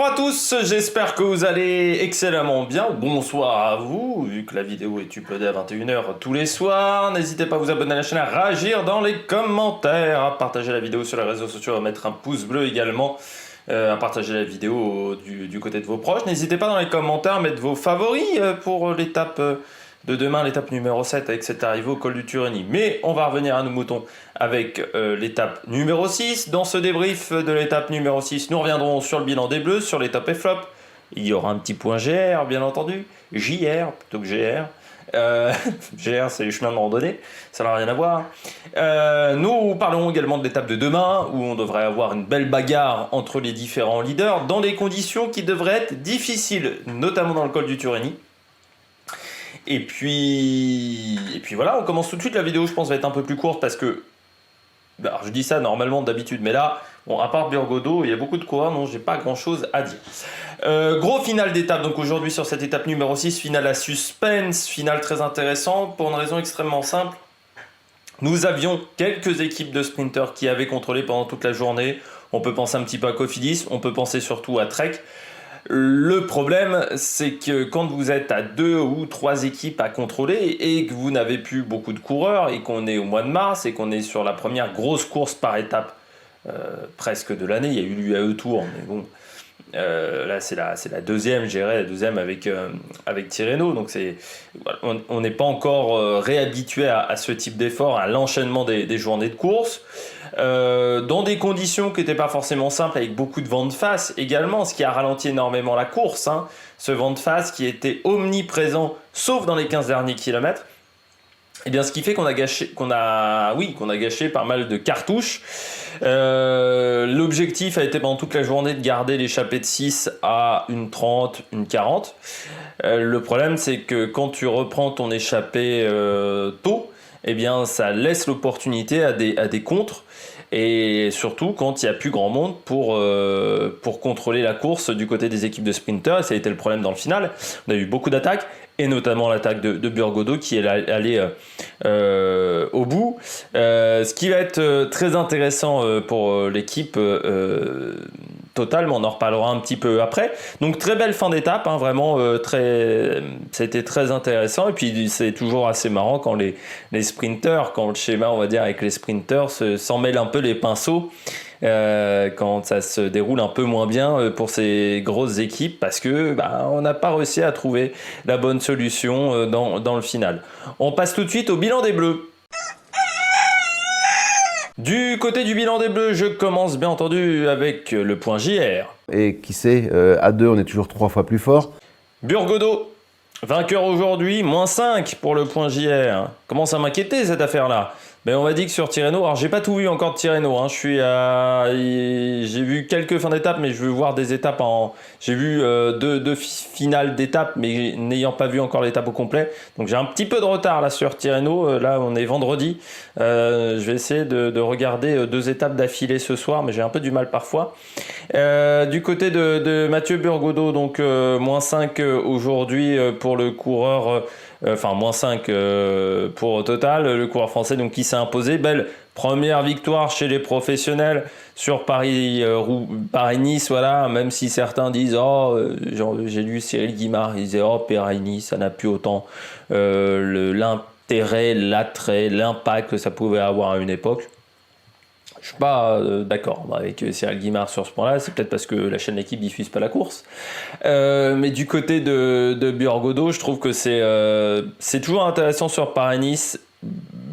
à tous, j'espère que vous allez excellemment bien. Bonsoir à vous, vu que la vidéo est uploadée à 21h tous les soirs. N'hésitez pas à vous abonner à la chaîne, à réagir dans les commentaires, à partager la vidéo sur les réseaux sociaux, à mettre un pouce bleu également, à partager la vidéo du côté de vos proches. N'hésitez pas dans les commentaires à mettre vos favoris pour l'étape de demain, l'étape numéro 7 avec cette arrivée au col du Turini. Mais on va revenir à nos moutons avec l'étape numéro 6. Dans ce débrief de l'étape numéro 6, nous reviendrons sur le bilan des Bleus, sur l'étape et flop. Il y aura un petit point GR, bien entendu. JR plutôt que GR. GR, c'est les chemins de randonnée, ça n'a rien à voir. Nous parlerons également de l'étape de demain, où on devrait avoir une belle bagarre entre les différents leaders, dans des conditions qui devraient être difficiles, notamment dans le col du Turini. Et puis voilà, on commence tout de suite. La vidéo, je pense, va être un peu plus courte parce que, alors je dis ça normalement d'habitude, mais là, bon, à part Burgodo, il y a beaucoup de coureurs, donc j'ai pas grand chose à dire. Gros final d'étape, donc aujourd'hui sur cette étape numéro 6, finale à suspense, finale très intéressant, pour une raison extrêmement simple. Nous avions quelques équipes de sprinters qui avaient contrôlé pendant toute la journée. On peut penser un petit peu à Cofidis, on peut penser surtout à Trek. Le problème, c'est que quand vous êtes à 2 ou 3 équipes à contrôler et que vous n'avez plus beaucoup de coureurs et qu'on est au mois de mars et qu'on est sur la première grosse course par étape presque de l'année, il y a eu l'UAE Tour, mais bon, là c'est la deuxième, je dirais, la deuxième avec Tirreno, donc on n'est pas encore réhabitué à ce type d'effort, à l'enchaînement des journées de course. Dans des conditions qui n'étaient pas forcément simples, avec beaucoup de vent de face également, ce qui a ralenti énormément la course, hein. Ce vent de face qui était omniprésent, sauf dans les 15 derniers kilomètres. Et bien, ce qui fait qu'on a gâché pas mal de cartouches. L'objectif a été pendant toute la journée de garder l'échappée de 6 à une 30, une 40. Le problème, c'est que quand tu reprends ton échappée tôt, eh bien, ça laisse l'opportunité à des contres. Et surtout quand il n'y a plus grand monde pour contrôler la course du côté des équipes de sprinters. Et ça a été le problème dans le final. On a eu beaucoup d'attaques, et notamment l'attaque de Burgodo qui est allé au bout. Ce qui va être très intéressant pour l'équipe Total, mais on en reparlera un petit peu après. Donc très belle fin d'étape, hein, vraiment c'était très intéressant. Et puis c'est toujours assez marrant quand les sprinters, quand le schéma, on va dire, avec les sprinters s'en mêle un peu les pinceaux. Quand ça se déroule un peu moins bien pour ces grosses équipes, parce que on n'a pas réussi à trouver la bonne solution dans le final. On passe tout de suite au bilan des Bleus. Du côté du bilan des Bleus, je commence bien entendu avec le point JR. Et qui sait, à 2 on est toujours 3 fois plus fort. Burgodo, vainqueur aujourd'hui, moins 5 pour le point JR. Commence à m'inquiéter cette affaire-là. Mais on m'a dit que sur Tirreno, alors j'ai pas tout vu encore de Tirreno, hein. J'ai vu quelques fins d'étape, mais je veux voir des étapes j'ai vu deux finales d'étapes, mais n'ayant pas vu encore l'étape au complet. Donc j'ai un petit peu de retard là sur Tirreno, là on est vendredi. Je vais essayer de regarder 2 étapes d'affilée ce soir, mais j'ai un peu du mal parfois. Du côté de Mathieu Burgodo, donc moins 5 aujourd'hui pour le coureur... Enfin, moins 5 pour Total, le coureur français donc, qui s'est imposé. Belle première victoire chez les professionnels sur Paris-Nice, voilà, même si certains disent j'ai lu Cyril Guimard, il disait Paris-Nice, ça n'a plus autant l'intérêt, l'attrait, l'impact que ça pouvait avoir à une époque. Je suis pas d'accord avec Cyril Guimard sur ce point-là, c'est peut-être parce que la chaîne L'équipe diffuse pas la course. Mais du côté de Burgodo, je trouve que c'est toujours intéressant sur Paris-Nice.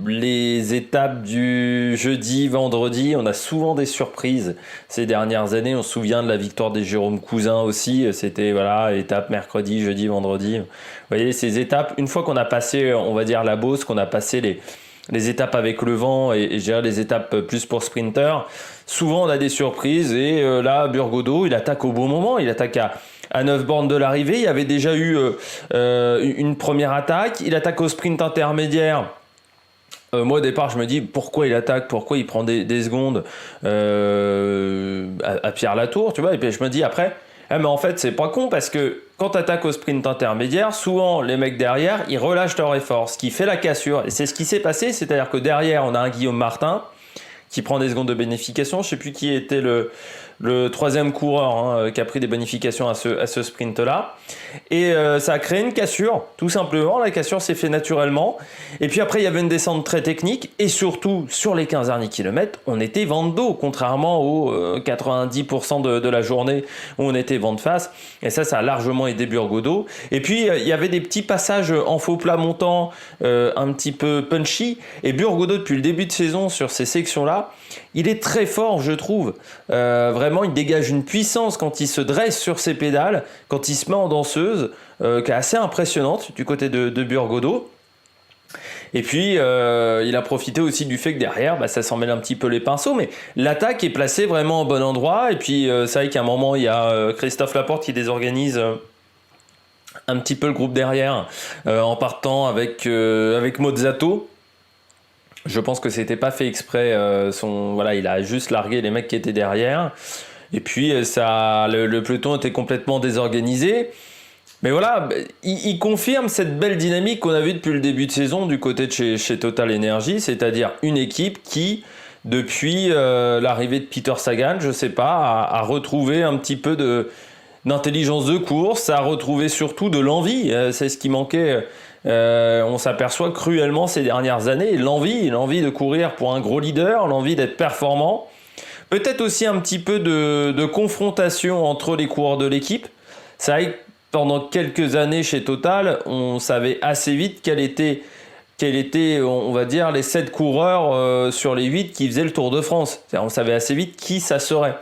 Les étapes du jeudi, vendredi, on a souvent des surprises ces dernières années. On se souvient de la victoire des Jérôme Cousin aussi. C'était étape mercredi, jeudi, vendredi. Vous voyez, ces étapes, une fois qu'on a passé, on va dire, la Beauce, qu'on a passé les étapes avec le vent et je dirais les étapes plus pour sprinter, souvent on a des surprises et là Burgodo il attaque au bon moment, il attaque à 9 bornes de l'arrivée, il y avait déjà eu une première attaque, il attaque au sprint intermédiaire. Moi au départ je me dis pourquoi il attaque, pourquoi il prend des secondes à Pierre Latour, tu vois, et puis je me dis après mais en fait c'est pas con parce que quand tu attaques au sprint intermédiaire, souvent les mecs derrière ils relâchent leur effort, ce qui fait la cassure, et c'est ce qui s'est passé, c'est-à-dire que derrière on a un Guillaume Martin qui prend des secondes de bénéfication, je sais plus qui était le troisième coureur qui a pris des bonifications à ce sprint-là. Et ça a créé une cassure, tout simplement. La cassure s'est faite naturellement. Et puis après, il y avait une descente très technique. Et surtout, sur les 15 derniers kilomètres, on était vent de dos, contrairement aux 90% de la journée où on était vent de face. Et ça a largement aidé Burgodeau. Et puis, il y avait des petits passages en faux plat montant, un petit peu punchy. Et Burgodeau, depuis le début de saison, sur ces sections-là, il est très fort, je trouve. Vraiment, il dégage une puissance quand il se dresse sur ses pédales, quand il se met en danseuse, qui est assez impressionnante du côté de Burgodeau. Et puis, il a profité aussi du fait que derrière, ça s'en mêle un petit peu les pinceaux, mais l'attaque est placée vraiment au bon endroit. Et puis, c'est vrai qu'à un moment, il y a Christophe Laporte qui désorganise un petit peu le groupe derrière, en partant avec Mozzato. Je pense que c'était pas fait exprès. Il a juste largué les mecs qui étaient derrière. Et puis, le peloton était complètement désorganisé. Mais voilà, il confirme cette belle dynamique qu'on a vue depuis le début de saison du côté de chez Total Energy, c'est-à-dire une équipe qui, depuis l'arrivée de Peter Sagan, je sais pas, a retrouvé un petit peu d'intelligence de course, a retrouvé surtout de l'envie. C'est ce qui manquait. On s'aperçoit cruellement ces dernières années, l'envie de courir pour un gros leader, l'envie d'être performant. Peut-être aussi un petit peu de confrontation entre les coureurs de l'équipe. C'est vrai que pendant quelques années chez Total, on savait assez vite quel était, on va dire, les 7 coureurs sur les 8 qui faisaient le Tour de France. C'est-à-dire, on savait assez vite qui ça serait.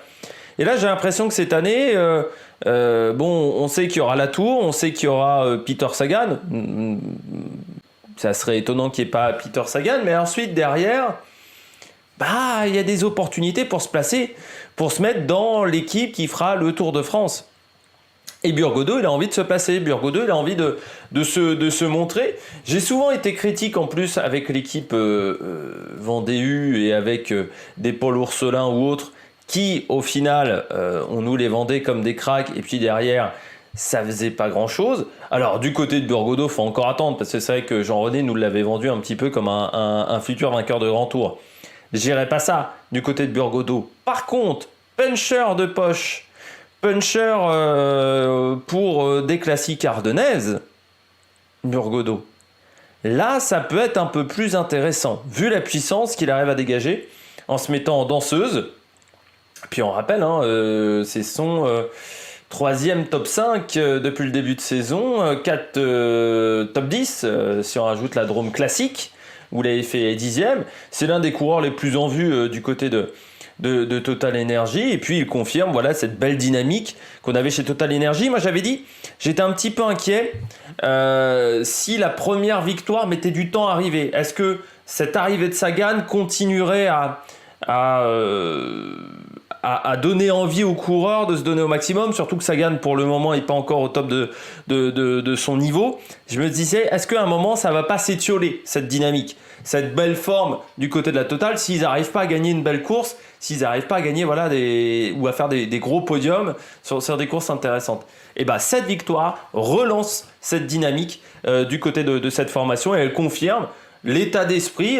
Et là, j'ai l'impression que cette année, on sait qu'il y aura la Tour, on sait qu'il y aura Peter Sagan. Ça serait étonnant qu'il n'y ait pas Peter Sagan, mais ensuite, derrière, il y a des opportunités pour se placer, pour se mettre dans l'équipe qui fera le Tour de France. Et Burgodeau, il a envie de se placer. Burgodeau, il a envie de se montrer. J'ai souvent été critique en plus avec l'équipe Vendée et avec des Paul Ourselin ou autres qui, au final, on nous les vendait comme des cracks. Et puis derrière, ça faisait pas grand-chose. Alors, du côté de Burgodeau, il faut encore attendre parce que c'est vrai que Jean-René nous l'avait vendu un petit peu comme un futur vainqueur de Grand Tour. Je dirais pas ça du côté de Burgodeau. Par contre, puncher de poche, puncher pour des classiques ardennaises, Burgodeau. Là, ça peut être un peu plus intéressant, vu la puissance qu'il arrive à dégager en se mettant en danseuse. Puis on rappelle, c'est son 3e top 5 depuis le début de saison, 4 top 10, si on rajoute la Drôme classique, où il avait fait 10e. C'est l'un des coureurs les plus en vue du côté de Total Energy, et puis il confirme cette belle dynamique qu'on avait chez Total Energy. Moi j'avais dit, j'étais un petit peu inquiet si la première victoire mettait du temps à arriver. Est-ce que cette arrivée de Sagan continuerait à donner envie aux coureurs de se donner au maximum, surtout que Sagan pour le moment n'est pas encore au top de son niveau. Je me disais, est-ce qu'à un moment ça va pas s'étioler cette dynamique, cette belle forme du côté de la Total, s'ils n'arrivent pas à gagner une belle course, s'ils n'arrivent pas à gagner ou à faire des gros podiums sur des courses intéressantes. Et cette victoire relance cette dynamique du côté de cette formation, et elle confirme l'état d'esprit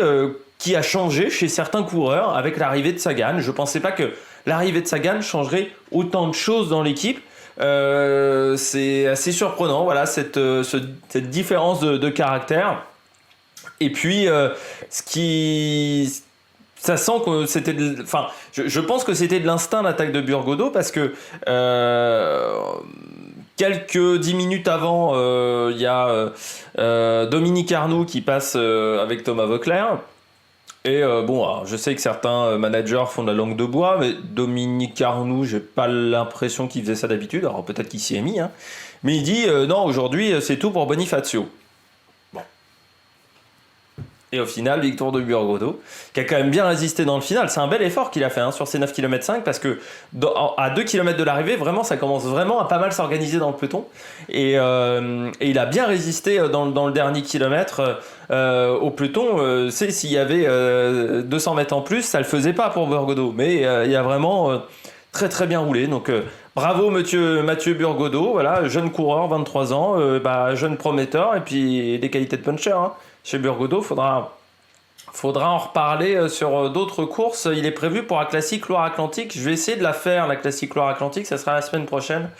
qui a changé chez certains coureurs avec l'arrivée de Sagan. Je ne pensais pas que l'arrivée de Sagan changerait autant de choses dans l'équipe. C'est assez surprenant, cette différence de caractère. Et puis, ça sent que c'était... je pense que c'était de l'instinct l'attaque de Burgodeau, parce que quelques 10 minutes avant, il y a Dominique Arnoux qui passe avec Thomas Voeckler. Et alors, je sais que certains managers font de la langue de bois, mais Dominique Arnoux, j'ai pas l'impression qu'il faisait ça d'habitude. Alors peut-être qu'il s'y est mis, mais il dit non, aujourd'hui c'est tout pour Bonifacio. Bon. Et au final, victoire de Burgodeau, qui a quand même bien résisté dans le final. C'est un bel effort qu'il a fait sur ces 9,5 km, parce que à 2 km de l'arrivée, vraiment, ça commence vraiment à pas mal s'organiser dans le peloton. Et il a bien résisté dans le dernier kilomètre au peloton. S'il y avait 200 mètres en plus, ça le faisait pas pour Burgodeau. Mais il a vraiment très très bien roulé. Donc bravo Mathieu Burgodeau, jeune coureur, 23 ans, jeune prometteur, et puis des qualités de puncher. Chez Burgodeau, faudra Faudra en reparler sur d'autres courses. Il est prévu pour la Classique Loire-Atlantique. Je vais essayer de la faire, la Classique Loire-Atlantique. Ça sera la semaine prochaine.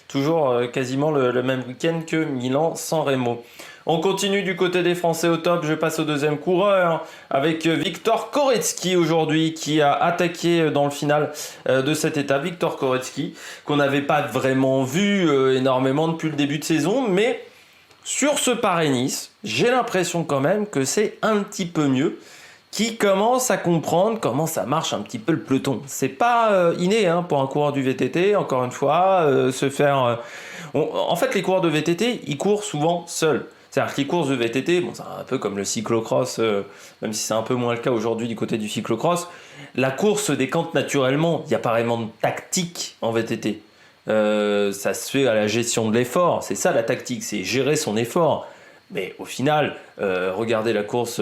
Toujours quasiment le même week-end que Milan-San Remo. On continue du côté des Français au top. Je passe au deuxième coureur avec Viktor Koretsky aujourd'hui qui a attaqué dans le final de cette étape. Viktor Koretsky qu'on n'avait pas vraiment vu énormément depuis le début de saison, mais sur ce Paris-Nice, j'ai l'impression quand même que c'est un petit peu mieux, qui commence à comprendre comment ça marche un petit peu le peloton. C'est pas inné pour un coureur du VTT, encore une fois, en fait, les coureurs de VTT, ils courent souvent seuls. C'est-à-dire que les courses de VTT, bon, c'est un peu comme le cyclocross, même si c'est un peu moins le cas aujourd'hui du côté du cyclocross, la course se décante naturellement, il n'y a pas vraiment de tactique en VTT. Ça se fait à la gestion de l'effort, c'est ça la tactique, c'est gérer son effort. Mais au final, regardez la course,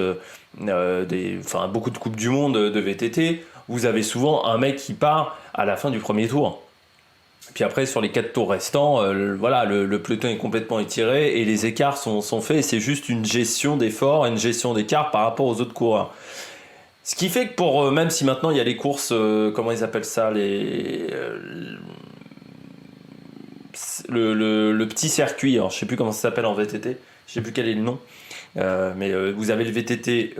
beaucoup de Coupes du Monde de VTT, vous avez souvent un mec qui part à la fin du premier tour. Puis après, sur les 4 tours restants, le peloton est complètement étiré et les écarts sont faits. Et c'est juste une gestion d'effort, une gestion d'écart par rapport aux autres coureurs. Ce qui fait que même si maintenant il y a les courses, comment ils appellent ça, le petit circuit, alors je sais plus comment ça s'appelle en VTT, je sais plus quel est le nom, mais vous avez le VTT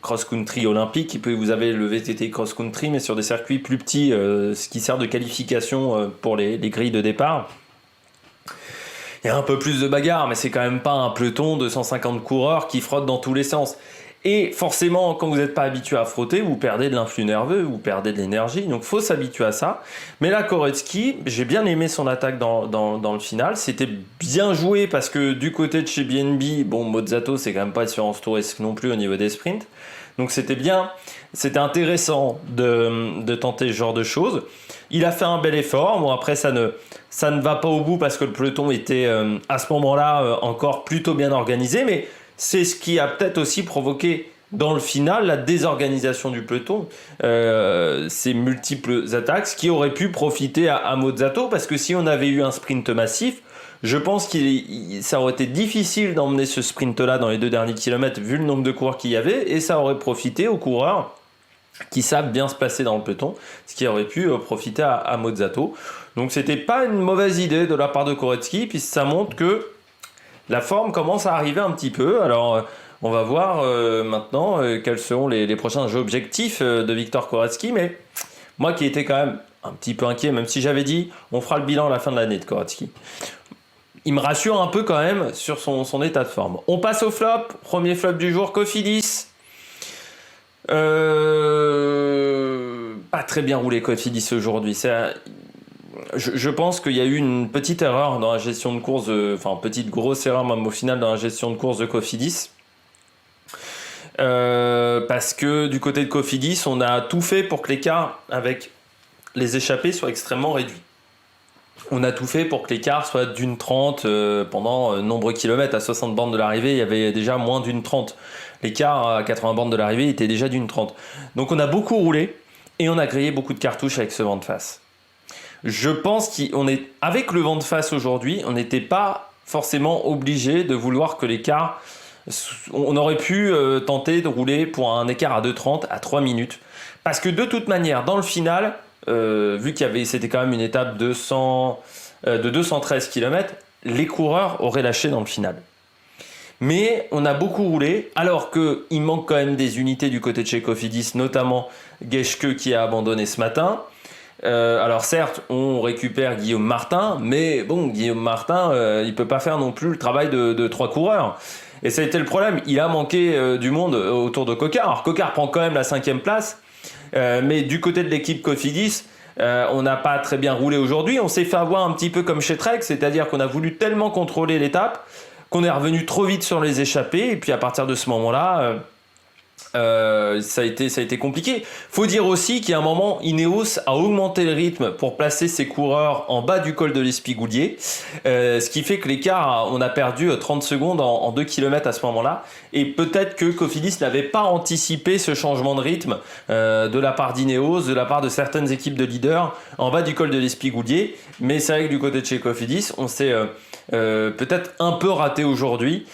cross-country olympique, et puis vous avez le VTT cross-country mais sur des circuits plus petits, ce qui sert de qualification pour les grilles de départ. Il y a un peu plus de bagarre, mais c'est quand même pas un peloton de 150 coureurs qui frottent dans tous les sens. Et forcément, quand vous n'êtes pas habitué à frotter, vous perdez de l'influx nerveux, vous perdez de l'énergie, donc il faut s'habituer à ça. Mais là, Koretsky, j'ai bien aimé son attaque dans le final, c'était bien joué parce que du côté de chez BNB, bon, Mozzato, c'est quand même pas Assurance Touristique non plus au niveau des sprints, donc c'était bien, c'était intéressant de tenter ce genre de choses. Il a fait un bel effort, bon après ça ne va pas au bout parce que le peloton était à ce moment-là encore plutôt bien organisé, mais c'est ce qui a peut-être aussi provoqué dans le final la désorganisation du peloton, ces multiples attaques, ce qui aurait pu profiter à Mozzato, parce que si on avait eu un sprint massif, je pense que ça aurait été difficile d'emmener ce sprint-là dans les 2 derniers kilomètres vu le nombre de coureurs qu'il y avait, et ça aurait profité aux coureurs qui savent bien se placer dans le peloton, ce qui aurait pu profiter à Mozzato. Donc c'était pas une mauvaise idée de la part de Koretsky, puis ça montre que la forme commence à arriver un petit peu. Alors, on va voir maintenant quels seront les prochains objectifs de Viktor Koretsky. Mais moi qui étais quand même un petit peu inquiet, même si j'avais dit on fera le bilan à la fin de l'année de Koretsky, il me rassure un peu quand même sur son état de forme. On passe au flop. Premier flop du jour, Cofidis. Pas très bien roulé Cofidis aujourd'hui. Je pense qu'il y a eu une petite erreur dans la gestion de course, petite grosse erreur même au final dans la gestion de course de Cofidis. Parce que du côté de Cofidis, on a tout fait pour que l'écart avec les échappés soit extrêmement réduit. On a tout fait pour que l'écart soit d'une 30 pendant nombreux kilomètres. À 60 bornes de l'arrivée, il y avait déjà moins d'une 30. L'écart à 80 bornes de l'arrivée était déjà d'une 30. Donc on a beaucoup roulé et on a grillé beaucoup de cartouches avec ce vent de face. Je pense qu'avec le vent de face aujourd'hui, on n'était pas forcément obligé de vouloir que l'écart... On aurait pu tenter de rouler pour un écart à 2,30 à 3 minutes. Parce que de toute manière, dans le final, vu c'était quand même une étape de 213 km, les coureurs auraient lâché dans le final. Mais on a beaucoup roulé, alors qu'il manque quand même des unités du côté de chez Cofidis, notamment Geschke qui a abandonné ce matin. Alors certes, on récupère Guillaume Martin, mais bon, Guillaume Martin, il peut pas faire non plus le travail de 3 coureurs. Et ça a été le problème, il a manqué du monde autour de Coquard. Alors Coquard prend quand même la 5e place, mais du côté de l'équipe Cofidis, on n'a pas très bien roulé aujourd'hui. On s'est fait avoir un petit peu comme chez Trek, c'est-à-dire qu'on a voulu tellement contrôler l'étape qu'on est revenu trop vite sur les échappées, et puis à partir de ce moment-là... ça a été compliqué. Faut dire aussi qu'il y a un moment, Ineos a augmenté le rythme pour placer ses coureurs en bas du col de l'Espigoulier, ce qui fait que l'écart, on a perdu 30 secondes en 2 km à ce moment-là, et peut-être que Cofidis n'avait pas anticipé ce changement de rythme de la part d'Ineos, de la part de certaines équipes de leaders en bas du col de l'Espigoulier, mais c'est vrai que du côté de chez Cofidis, on s'est peut-être un peu raté aujourd'hui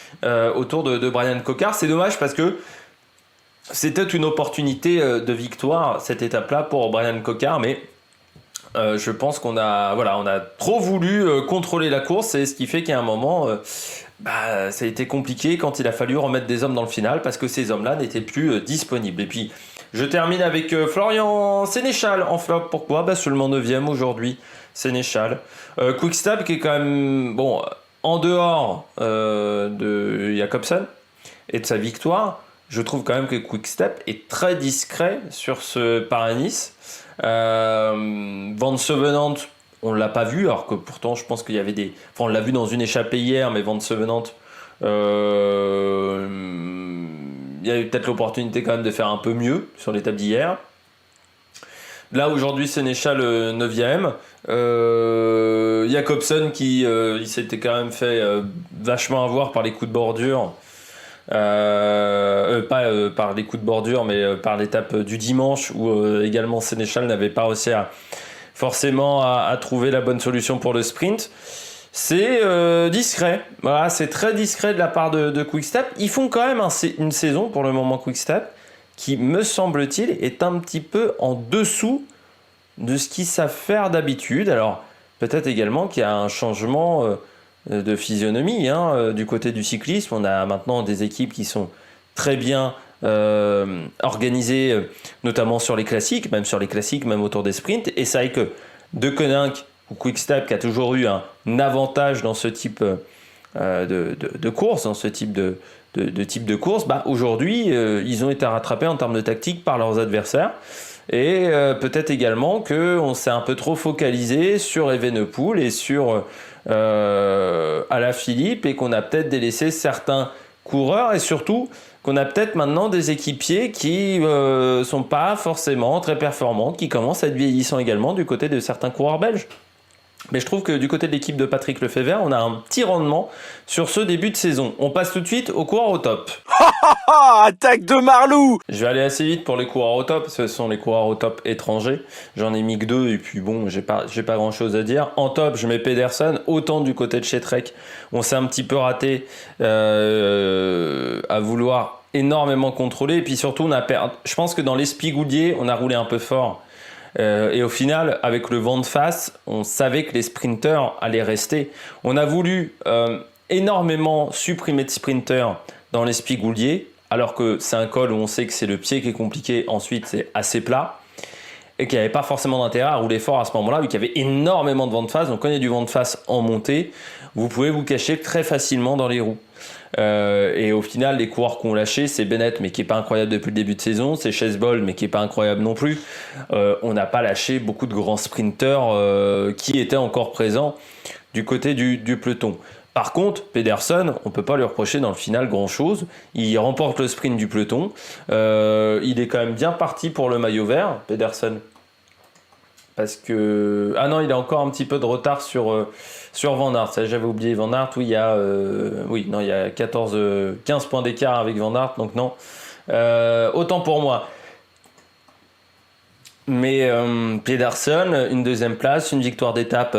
autour de Brian Coquard. C'est dommage parce que c'était une opportunité de victoire, cette étape-là, pour Brian Cocard, mais je pense qu'on a, voilà, on a trop voulu contrôler la course, et ce qui fait qu'à un moment, ça a été compliqué quand il a fallu remettre des hommes dans le final, parce que ces hommes-là n'étaient plus disponibles. Et puis, je termine avec Florian Sénéchal en flop. Pourquoi ? Seulement 9e aujourd'hui, Sénéchal. Quick-Step qui est quand même, bon, en dehors de Jacobsen et de sa victoire, je trouve quand même que Quick-Step est très discret sur ce Paris-Nice. Van Sevenant, on l'a pas vu, alors que pourtant je pense qu'il y avait des... Enfin, on l'a vu dans une échappée hier, mais Van Sevenant, il y a eu peut-être l'opportunité quand même de faire un peu mieux sur l'étape d'hier. Là aujourd'hui Sénéchal 9e, Jacobsen qui il s'était quand même fait vachement avoir par les coups de bordure. Pas par les coups de bordure, mais par l'étape du dimanche où également Sénéchal n'avait pas réussi forcément à trouver la bonne solution pour le sprint. C'est discret, voilà, c'est très discret de la part de Quick-Step. Ils font quand même une saison pour le moment Quick-Step qui, me semble-t-il, est un petit peu en dessous de ce qu'ils savent faire d'habitude. Alors peut-être également qu'il y a un changement de physionomie du côté du cyclisme. On a maintenant des équipes qui sont très bien organisées, notamment sur les classiques, même autour des sprints. Et c'est vrai que De Koninck ou Quick-Step, qui a toujours eu un avantage dans ce type de course, dans ce type de course, aujourd'hui, ils ont été rattrapés en termes de tactique par leurs adversaires. Et peut-être également qu'on s'est un peu trop focalisé sur Evenepoel et sur Alaphilippe, et qu'on a peut-être délaissé certains coureurs, et surtout qu'on a peut-être maintenant des équipiers qui sont pas forcément très performants, qui commencent à être vieillissants également du côté de certains coureurs belges. Mais je trouve que du côté de l'équipe de Patrick Lefebvre, on a un petit rendement sur ce début de saison. On passe tout de suite aux coureurs au top. Attaque de Marlou! Je vais aller assez vite pour les coureurs au top, ce sont les coureurs au top étrangers. J'en ai mis que 2 et puis bon, j'ai pas grand chose à dire. En top, je mets Pedersen, autant du côté de chez Trek. On s'est un petit peu raté à vouloir énormément contrôler, et puis surtout on a perdu. Je pense que dans l'Espigoulier, on a roulé un peu fort. Et au final, avec le vent de face, on savait que les sprinters allaient rester. On a voulu énormément supprimer de sprinters dans l'Espigoulier, alors que c'est un col où on sait que c'est le pied qui est compliqué, ensuite c'est assez plat, et qu'il n'y avait pas forcément d'intérêt à rouler fort à ce moment-là, vu qu'il y avait énormément de vent de face. Donc quand il y a du vent de face en montée, vous pouvez vous cacher très facilement dans les roues. Et au final, les coureurs qui ont lâché, c'est Bennett, mais qui n'est pas incroyable depuis le début de saison, c'est Chesbol, mais qui n'est pas incroyable non plus. On n'a pas lâché beaucoup de grands sprinters qui étaient encore présents du côté du peloton. Par contre, Pedersen, on ne peut pas lui reprocher dans le final grand-chose. Il remporte le sprint du peloton. Il est quand même bien parti pour le maillot vert, Pedersen. Parce que... Ah non, il a encore un petit peu de retard sur Van Aert. Ça, j'avais oublié Van Aert. Oui, il y a 15 points d'écart avec Van Aert, donc non. Autant pour moi. Mais Pedersen, une deuxième place, une victoire d'étape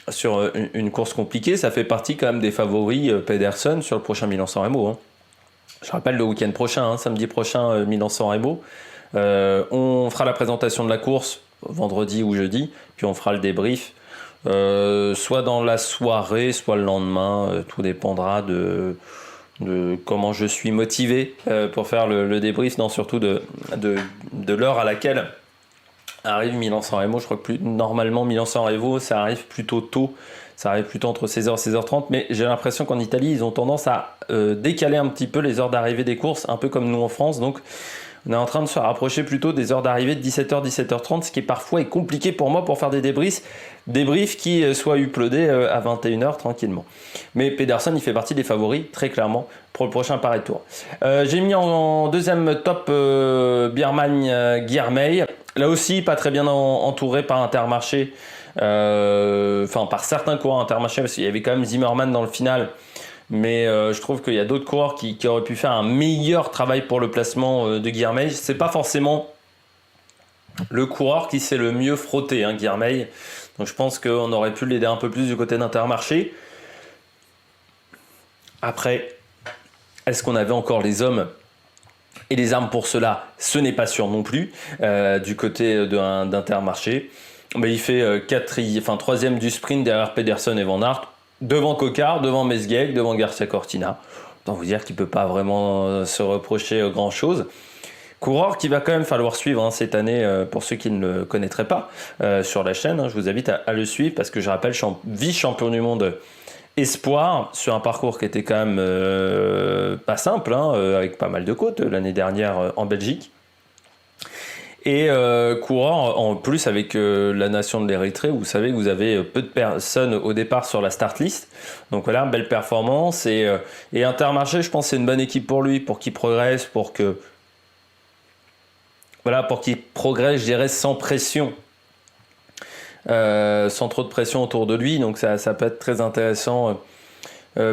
sur une course compliquée, ça fait partie quand même des favoris Pedersen sur le prochain Milan-San Remo. Je rappelle le week-end prochain, samedi prochain, Milan-San Remo. On fera la présentation de la course vendredi ou jeudi, puis on fera le débrief soit dans la soirée, soit le lendemain. Tout dépendra de comment je suis motivé pour faire le débrief, surtout de l'heure à laquelle arrive Milan-San Remo. Je crois que normalement Milan-San Remo ça arrive plutôt tôt, ça arrive plutôt entre 16h et 16h30, mais j'ai l'impression qu'en Italie ils ont tendance à décaler un petit peu les heures d'arrivée des courses, un peu comme nous en France. Donc on est en train de se rapprocher plutôt des heures d'arrivée de 17h, 17h30, ce qui parfois est compliqué pour moi pour faire des débriefs qui soient uploadés à 21h tranquillement. Mais Pedersen, il fait partie des favoris, très clairement, pour le prochain Paris Tour. J'ai mis en deuxième top Birman-Guillermeil. Là aussi, pas très bien entouré par Intermarché, par certains coureurs Intermarché, parce qu'il y avait quand même Zimmermann dans le final. Mais je trouve qu'il y a d'autres coureurs qui auraient pu faire un meilleur travail pour le placement de Guillermeil. C'est pas forcément le coureur qui s'est le mieux frotté, Guillermeil. Donc je pense qu'on aurait pu l'aider un peu plus du côté d'Intermarché. Après, est-ce qu'on avait encore les hommes Et les armes pour cela, ce n'est pas sûr non plus, du côté d'Intermarché. Mais il fait troisième du sprint derrière Pedersen et Van Aert, devant Coquard, devant Mesguec, devant Garcia Cortina. Autant vous dire qu'il ne peut pas vraiment se reprocher grand-chose. Coureur qu'il va quand même falloir suivre cette année, pour ceux qui ne le connaîtraient pas, sur la chaîne. Je vous invite à le suivre parce que je rappelle, vice-champion du monde espoir, sur un parcours qui était quand même pas simple, avec pas mal de côtes l'année dernière en Belgique. Et coureur en plus avec la nation de l'Érythrée, vous savez que vous avez peu de personnes au départ sur la start list. Donc voilà, belle performance. Et Intermarché, je pense que c'est une bonne équipe pour lui, pour qu'il progresse, pour qu'il progresse, je dirais, sans pression. Sans trop de pression autour de lui. Donc ça peut être très intéressant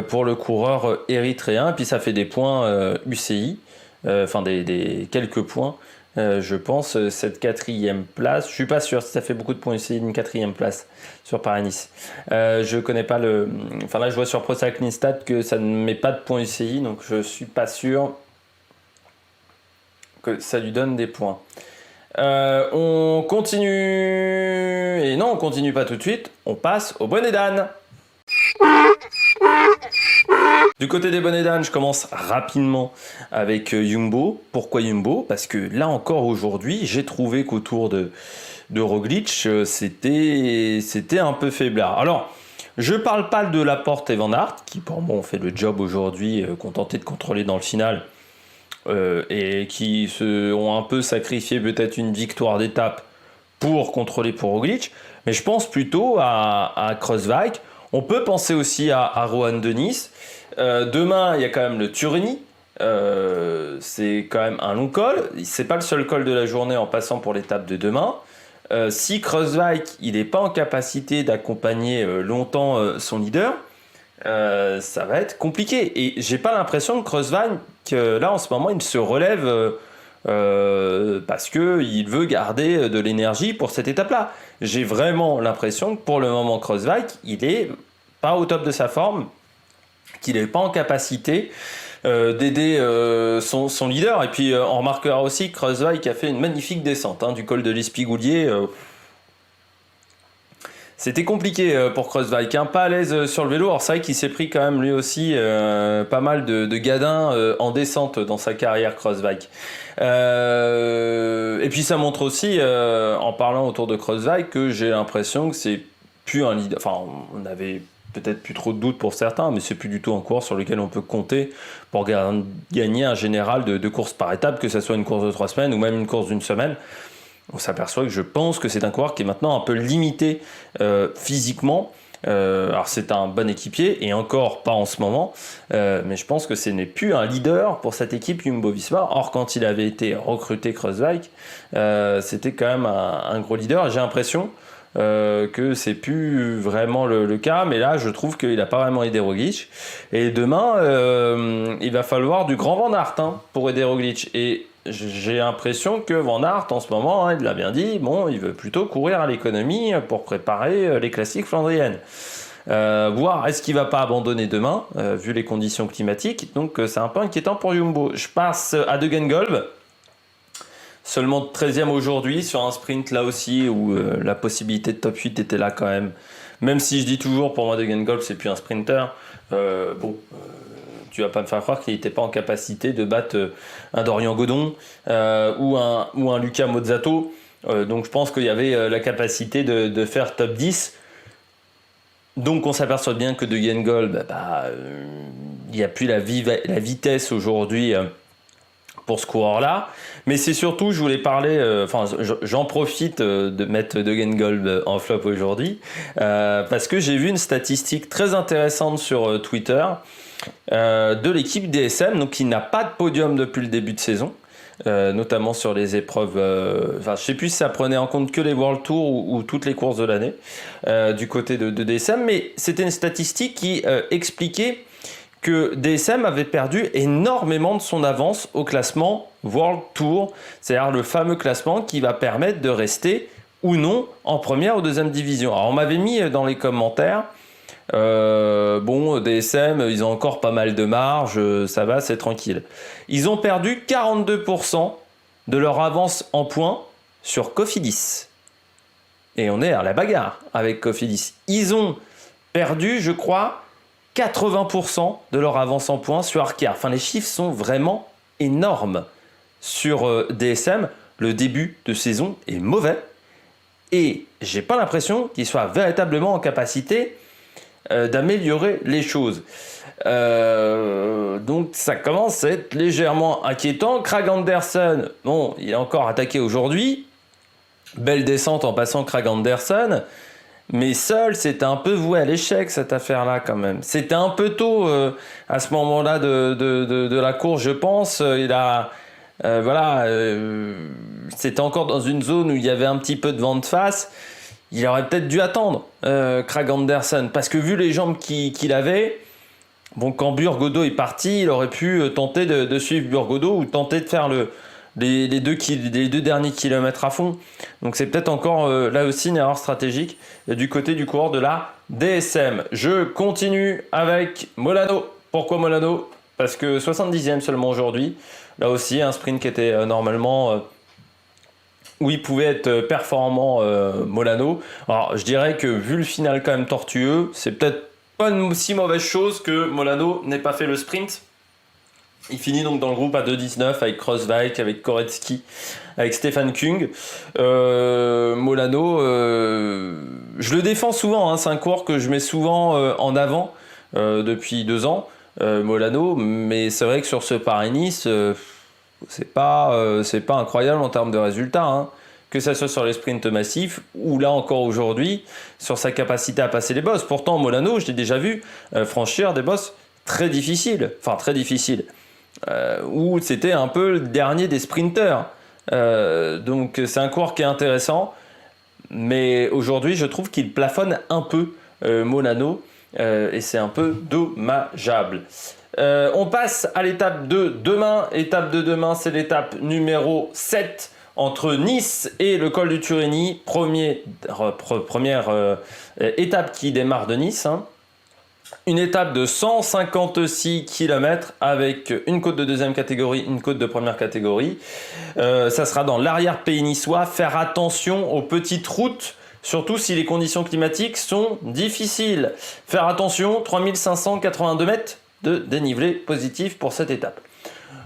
pour le coureur érythréen. Et puis ça fait des points UCI, des quelques points. Je pense, cette 4e place, je suis pas sûr si ça fait beaucoup de points ici, une 4e place sur Paris-Nice. Je connais pas là je vois sur Pro Cycling Stats que ça ne met pas de points UCI, donc je suis pas sûr que ça lui donne des points. On continue, et non, on continue pas tout de suite, on passe au bonnet d'âne. Du côté des bonnets d'âne, je commence rapidement avec Jumbo. Pourquoi Jumbo ? Parce que là encore aujourd'hui, j'ai trouvé qu'autour de Roglic, c'était un peu faiblard. Alors, je parle pas de Laporte et Van Aert, qui pour moi ont fait le job aujourd'hui, ont tenté de contrôler dans le final, et qui se ont un peu sacrifié peut-être une victoire d'étape pour contrôler pour Roglic. Mais je pense plutôt à Kruijswijk. On peut penser aussi à Rohan Dennis. Demain, il y a quand même le Turini. C'est quand même un long col. C'est pas le seul col de la journée en passant pour l'étape de demain. Si Kruijswijk il n'est pas en capacité d'accompagner longtemps son leader, ça va être compliqué. Et j'ai pas l'impression que Kruijswijk, là en ce moment, il se relève parce qu'il veut garder de l'énergie pour cette étape-là. J'ai vraiment l'impression que pour le moment, Kruijswijk, il est pas au top de sa forme, qu'il n'est pas en capacité d'aider son leader. Et puis on remarquera aussi que Kruijswijk a fait une magnifique descente du col de l'Espigoulier. C'était compliqué pour Kruijswijk, pas à l'aise sur le vélo. Alors c'est vrai qu'il s'est pris quand même lui aussi pas mal de gadins en descente dans sa carrière, Kruijswijk. Et puis ça montre aussi, en parlant autour de Kruijswijk, que j'ai l'impression que c'est plus un leader. Enfin, on avait peut-être plus trop de doutes pour certains, mais c'est plus du tout un coureur sur lequel on peut compter pour gagner un général de course par étape, que ce soit une course de 3 semaines ou même une course d'une semaine. On s'aperçoit que je pense que c'est un coureur qui est maintenant un peu limité physiquement. Alors c'est un bon équipier, et encore pas en ce moment, mais je pense que ce n'est plus un leader pour cette équipe Jumbo-Visma. Or quand il avait été recruté Kruijswijk, c'était quand même un gros leader. J'ai l'impression que c'est plus vraiment le cas, mais là je trouve qu'il n'a pas vraiment aidé Roglic. Et demain, il va falloir du grand Van Aert pour aider Roglic. Et j'ai l'impression que Van Aert en ce moment, il l'a bien dit, il veut plutôt courir à l'économie pour préparer les classiques flandriennes. Voir est-ce qu'il va pas abandonner demain, vu les conditions climatiques. Donc c'est un peu inquiétant pour Jumbo. Je passe à Degenkolb. Seulement 13e aujourd'hui sur un sprint là aussi où la possibilité de top 8 était là quand même. Même si je dis toujours, pour moi Degenkolb c'est plus un sprinter. Tu vas pas me faire croire qu'il n'était pas en capacité de battre un Dorian Godon ou un Luca Mozzato. Donc je pense qu'il y avait la capacité de faire top 10. Donc on s'aperçoit bien que Degenkolb, il n'y a plus la vitesse aujourd'hui pour ce coureur-là. Mais c'est surtout, je voulais parler, j'en profite de mettre Degenkolb en flop aujourd'hui, parce que j'ai vu une statistique très intéressante sur Twitter de l'équipe DSM, donc qui n'a pas de podium depuis le début de saison, notamment sur les épreuves, je ne sais plus si ça prenait en compte que les World Tour ou toutes les courses de l'année du côté de DSM, mais c'était une statistique qui expliquait que DSM avait perdu énormément de son avance au classement World Tour, c'est-à-dire le fameux classement qui va permettre de rester ou non en première ou deuxième division. Alors on m'avait mis dans les commentaires Bon, DSM, ils ont encore pas mal de marge, ça va, c'est tranquille. Ils ont perdu 42% de leur avance en points sur Cofidis. Et on est à la bagarre avec Cofidis. Ils ont perdu, je crois, 80% de leur avance en points sur Arkia. Enfin, les chiffres sont vraiment énormes sur DSM. Le début de saison est mauvais. Et j'ai pas l'impression qu'ils soient véritablement en capacité d'améliorer les choses. Donc ça commence à être légèrement inquiétant. Krag Andersen, bon, il a encore attaqué aujourd'hui. Belle descente en passant Krag Andersen. Mais seul, c'était un peu voué à l'échec cette affaire-là quand même. C'était un peu tôt à ce moment-là de la course, je pense. C'était encore dans une zone où il y avait un petit peu de vent de face. Il aurait peut-être dû attendre Krag Andersen, parce que vu les jambes qu'il avait, bon, quand Burgodo est parti, il aurait pu tenter de suivre Burgodo ou tenter de faire les deux derniers kilomètres à fond. Donc c'est peut-être encore là aussi une erreur stratégique du côté du coureur de la DSM. Je continue avec Molano. Pourquoi Molano? Parce que 70e seulement aujourd'hui. Là aussi, un sprint qui était normalement où il pouvait être performant, Molano. Alors je dirais que vu le final quand même tortueux, c'est peut-être pas une si mauvaise chose que Molano n'ait pas fait le sprint. Il finit donc dans le groupe à 2,19 avec Crossbike, avec Koretsky, avec Stefan Kung. Molano, je le défends souvent, hein, c'est un coureur que je mets souvent en avant depuis 2 ans, Molano, mais c'est vrai que sur ce Paris-Nice, c'est pas incroyable en termes de résultats, hein. Que ça soit sur les sprints massifs ou là encore aujourd'hui sur sa capacité à passer les bosses. Pourtant Molano, je l'ai déjà vu franchir des bosses très difficiles, où c'était un peu le dernier des sprinters. Donc c'est un coureur qui est intéressant, mais aujourd'hui je trouve qu'il plafonne un peu, Molano, et c'est un peu dommageable. On passe à l'étape de demain. Étape de demain, c'est l'étape numéro 7 entre Nice et le col du Turini. Première étape qui démarre de Nice, hein. Une étape de 156 km avec une côte de deuxième catégorie, une côte de première catégorie. Ça sera dans l'arrière-pays niçois. Faire attention aux petites routes, surtout si les conditions climatiques sont difficiles. Faire attention, 3582 mètres de dénivelé positif pour cette étape.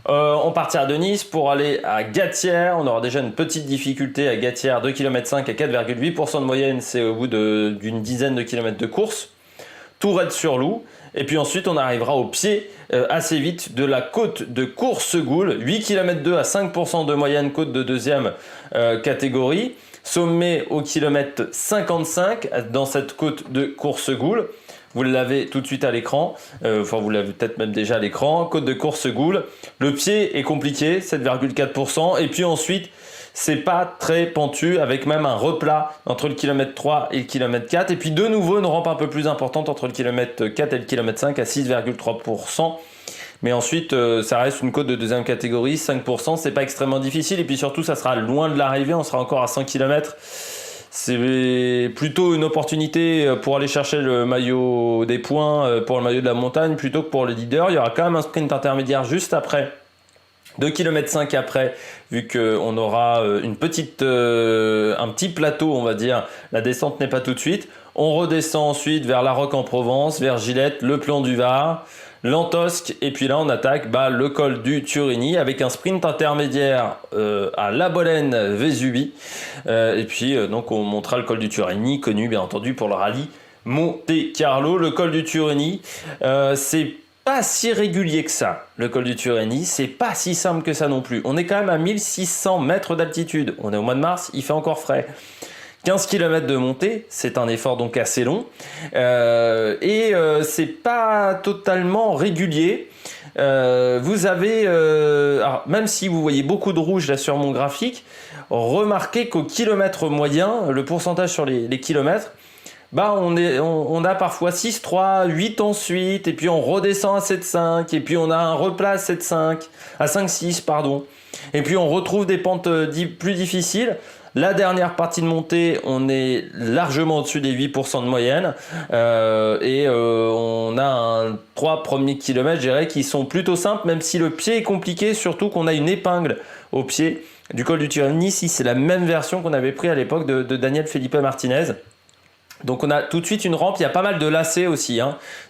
On partira de Nice pour aller à Gatière. On aura déjà une petite difficulté à Gatière, 2,5 km à 4,8% de moyenne. C'est au bout d'une dizaine de kilomètres de course. Tourette-sur-Loup, et puis ensuite on arrivera au pied assez vite de la côte de Coursegoule, 8 km à 5% de moyenne, côte de deuxième catégorie, sommet au kilomètre 55 dans cette côte de Coursegoule. Vous l'avez tout de suite à l'écran, vous l'avez peut-être même déjà à l'écran, côte de Coursegoule. Le pied est compliqué, 7,4%, et puis ensuite c'est pas très pentu, avec même un replat entre le kilomètre 3 et le kilomètre 4, et puis de nouveau une rampe un peu plus importante entre le kilomètre 4 et le kilomètre 5 à 6,3%. Mais ensuite ça reste une côte de deuxième catégorie, 5%, c'est pas extrêmement difficile, et puis surtout ça sera loin de l'arrivée, on sera encore à 100 km. C'est plutôt une opportunité pour aller chercher le maillot des points, pour le maillot de la montagne, plutôt que pour le leader. Il y aura quand même un sprint intermédiaire juste après, 2,5 km après, vu qu'on aura un petit plateau, on va dire. La descente n'est pas tout de suite. On redescend ensuite vers La Roque-en-Provence, vers Gillette, le Plan du Var, Lantosque, et puis là on attaque le col du Turini avec un sprint intermédiaire à La Bolène-Vésubie, et puis donc on montera le col du Turini, connu bien entendu pour le rallye Monte-Carlo. Le col du Turini, c'est pas si régulier que ça. Le col du Turini, c'est pas si simple que ça non plus. On est quand même à 1600 mètres d'altitude, on est au mois de mars, il fait encore frais. 15 km de montée, c'est un effort donc assez long, et c'est pas totalement régulier. Vous avez, alors même si vous voyez beaucoup de rouge là sur mon graphique, remarquez qu'au kilomètre moyen, le pourcentage sur les kilomètres, on a parfois 6,3, 8 ensuite, et puis on redescend à 7,5, et puis on a un replat à 5,6, pardon. Et puis on retrouve des pentes plus difficiles. La dernière partie de montée, on est largement au-dessus des 8% de moyenne. On a 3 premiers kilomètres, je dirais, qui sont plutôt simples, même si le pied est compliqué, surtout qu'on a une épingle au pied du col du Turini. Ici, c'est la même version qu'on avait pris à l'époque de Daniel Felipe Martinez. Donc on a tout de suite une rampe, il y a pas mal de lacets aussi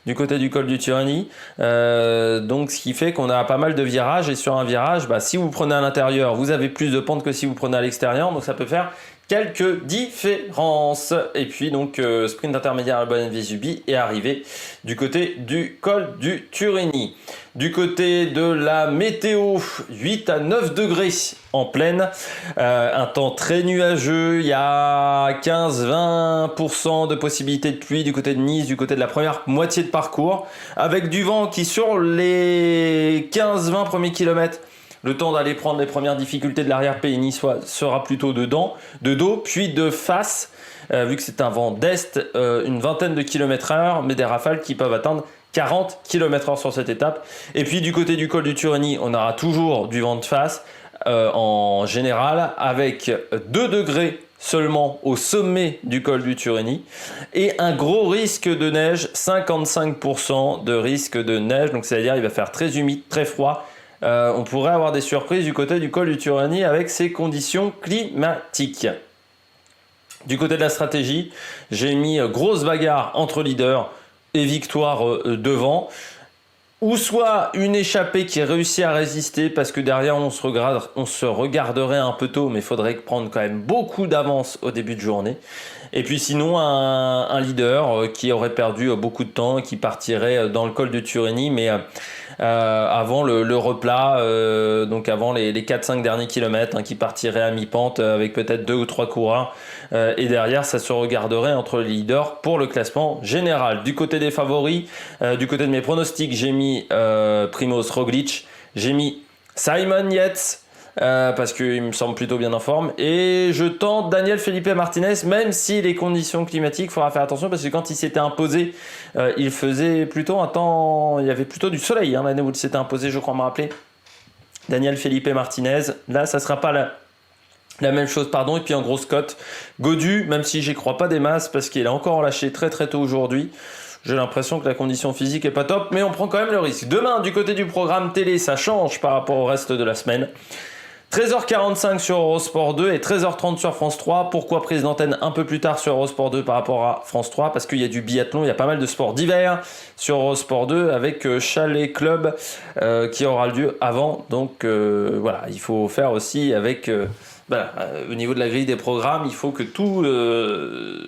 du côté du col du Turini, donc ce qui fait qu'on a pas mal de virages, et sur un virage, si vous prenez à l'intérieur, vous avez plus de pente que si vous prenez à l'extérieur, donc ça peut faire quelques différences. Et puis donc sprint intermédiaire à Alban-Vesubie et arrivé du côté du col du Turini. Du côté de la météo, 8 à 9 degrés en pleine, un temps très nuageux, il y a 15-20% de possibilité de pluie du côté de Nice, du côté de la première moitié de parcours, avec du vent qui sur les 15-20 premiers kilomètres, le temps d'aller prendre les premières difficultés de l'arrière-pays niçois sera plutôt de dos, puis de face, vu que c'est un vent d'est, une vingtaine de km/h, mais des rafales qui peuvent atteindre 40 km/h sur cette étape. Et puis du côté du col du Turini, on aura toujours du vent de face, en général, avec 2 degrés seulement au sommet du col du Turini, et un gros risque de neige, 55% de risque de neige, donc c'est-à-dire il va faire très humide, très froid. On pourrait avoir des surprises du côté du col du Turini avec ces conditions climatiques. Du côté de la stratégie, j'ai mis grosse bagarre entre leaders et victoire devant, ou soit une échappée qui réussit à résister parce que derrière on se regarderait un peu tôt, mais il faudrait prendre quand même beaucoup d'avance au début de journée. Et puis sinon un leader qui aurait perdu beaucoup de temps et qui partirait dans le col de Turini, mais avant le replat, donc avant les 4-5 derniers kilomètres, qui partirait à mi-pente avec peut-être 2 ou 3 coureurs, et derrière ça se regarderait entre les leaders pour le classement général. Du côté des favoris, du côté de mes pronostics, j'ai mis Primoz Roglic, j'ai mis Simon Yates, parce qu'il me semble plutôt bien en forme, et je tente Daniel Felipe Martinez, même si les conditions climatiques, il faudra faire attention parce que quand il s'était imposé, il faisait plutôt un temps, il y avait plutôt du soleil l'année où il s'était imposé, je crois me rappeler. Daniel Felipe Martinez, là ça sera pas la même chose, et puis en grosse cote Gaudu, même si j'y crois pas des masses parce qu'il a encore lâché très très tôt aujourd'hui. J'ai l'impression que la condition physique est pas top, mais on prend quand même le risque. Demain, du côté du programme télé, ça change par rapport au reste de la semaine. 13h45 sur Eurosport 2 et 13h30 sur France 3. Pourquoi prise d'antenne un peu plus tard sur Eurosport 2 par rapport à France 3? Parce qu'il y a du biathlon, il y a pas mal de sports d'hiver sur Eurosport 2 avec Chalet Club qui aura lieu avant. Donc voilà, il faut faire aussi avec... au niveau de la grille des programmes, il faut que tout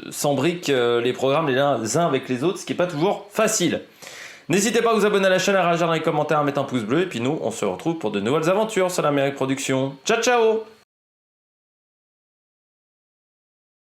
s'embrique les programmes les uns avec les autres, ce qui n'est pas toujours facile. N'hésitez pas à vous abonner à la chaîne, à réagir dans les commentaires, à mettre un pouce bleu, et puis nous, on se retrouve pour de nouvelles aventures sur l'Amérique Production. Ciao, ciao!